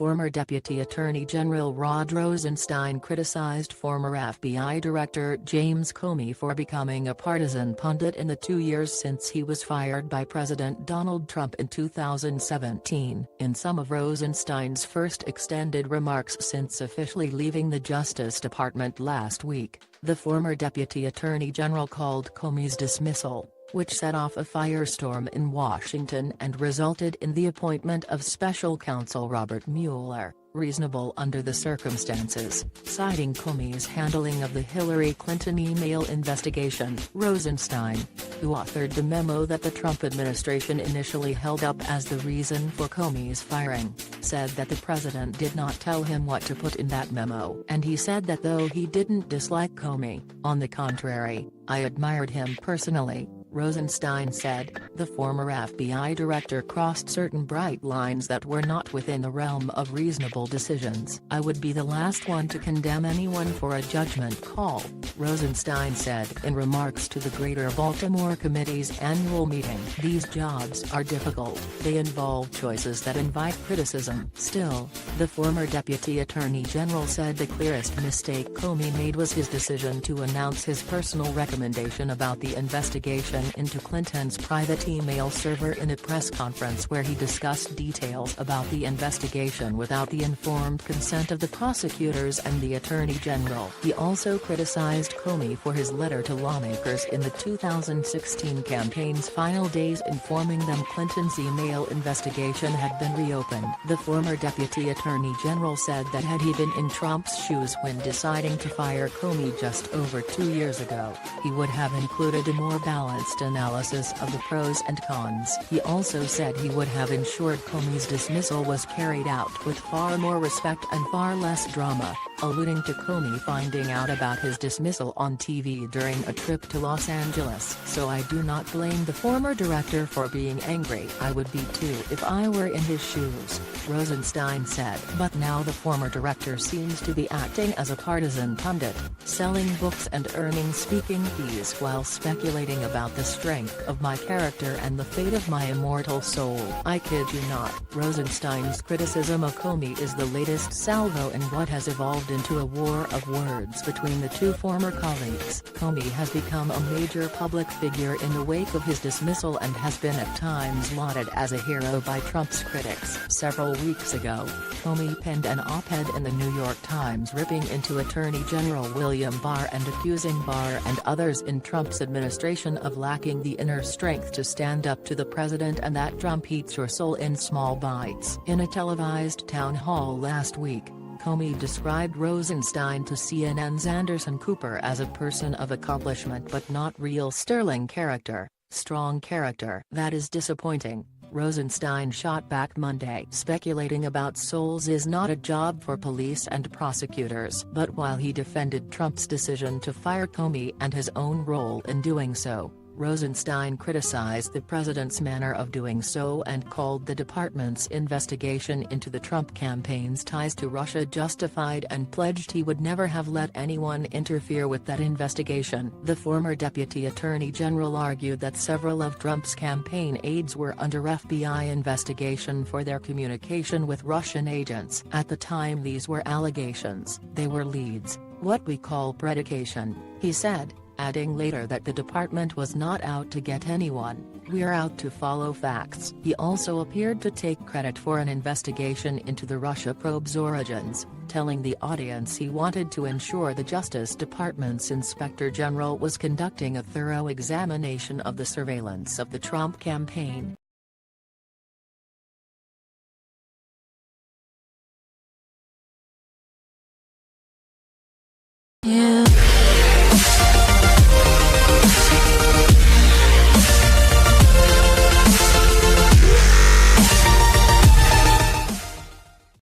Former Deputy Attorney General Rod Rosenstein criticized former FBI Director James Comey for becoming a partisan pundit in the 2 years since he was fired by President Donald Trump in 2017. In some of Rosenstein's first extended remarks since officially leaving the Justice Department last week, the former Deputy Attorney General called Comey's dismissal, which set off a firestorm in Washington and resulted in the appointment of special counsel Robert Mueller, reasonable under the circumstances. Citing Comey's handling of the Hillary Clinton email investigation, Rosenstein, who authored the memo that the Trump administration initially held up as the reason for Comey's firing, said that the president did not tell him what to put in that memo. And he said that though he didn't dislike Comey, on the contrary, I admired him personally. Rosenstein said, the former FBI director crossed certain bright lines that were not within the realm of reasonable decisions. I would be the last one to condemn anyone for a judgment call, Rosenstein said in remarks to the Greater Baltimore Committee's annual meeting. These jobs are difficult, they involve choices that invite criticism. Still, the former Deputy Attorney General said the clearest mistake Comey made was his decision to announce his personal recommendation about the investigation into Clinton's private email server in a press conference where he discussed details about the investigation without the informed consent of the prosecutors and the Attorney General. He also criticized Comey for his letter to lawmakers in the 2016 campaign's final days informing them Clinton's email investigation had been reopened. The former Deputy Attorney General said that had he been in Trump's shoes when deciding to fire Comey just over 2 years ago, he would have included a more balanced analysis of the pros and cons. He also said he would have ensured Comey's dismissal was carried out with far more respect and far less drama, alluding to Comey finding out about his dismissal on TV during a trip to Los Angeles. So I do not blame the former director for being angry. I would be too if I were in his shoes, Rosenstein said. But now the former director seems to be acting as a partisan pundit, selling books and earning speaking fees while speculating about the strength of my character and the fate of my immortal soul. I kid you not. Rosenstein's criticism of Comey is the latest salvo in what has evolved into a war of words between the two former colleagues. Comey has become a major public figure in the wake of his dismissal and has been at times lauded as a hero by Trump's critics. Several weeks ago, Comey penned an op-ed in the New York Times ripping into Attorney General William Barr and accusing Barr and others in Trump's administration of lacking the inner strength to stand up to the president and that Trump eats your soul in small bites. In a televised town hall last week, Comey described Rosenstein to CNN's Anderson Cooper as a person of accomplishment but not real sterling character, strong character. That is disappointing, Rosenstein shot back Monday. Speculating about souls is not a job for police and prosecutors. But while he defended Trump's decision to fire Comey and his own role in doing so, Rosenstein criticized the president's manner of doing so and called the department's investigation into the Trump campaign's ties to Russia justified and pledged he would never have let anyone interfere with that investigation. The former Deputy Attorney General argued that several of Trump's campaign aides were under FBI investigation for their communication with Russian agents. At the time these were allegations, they were leads, what we call predication, he said, adding later that the department was not out to get anyone, we're out to follow facts. He also appeared to take credit for an investigation into the Russia probe's origins, telling the audience he wanted to ensure the Justice Department's Inspector General was conducting a thorough examination of the surveillance of the Trump campaign. Yeah.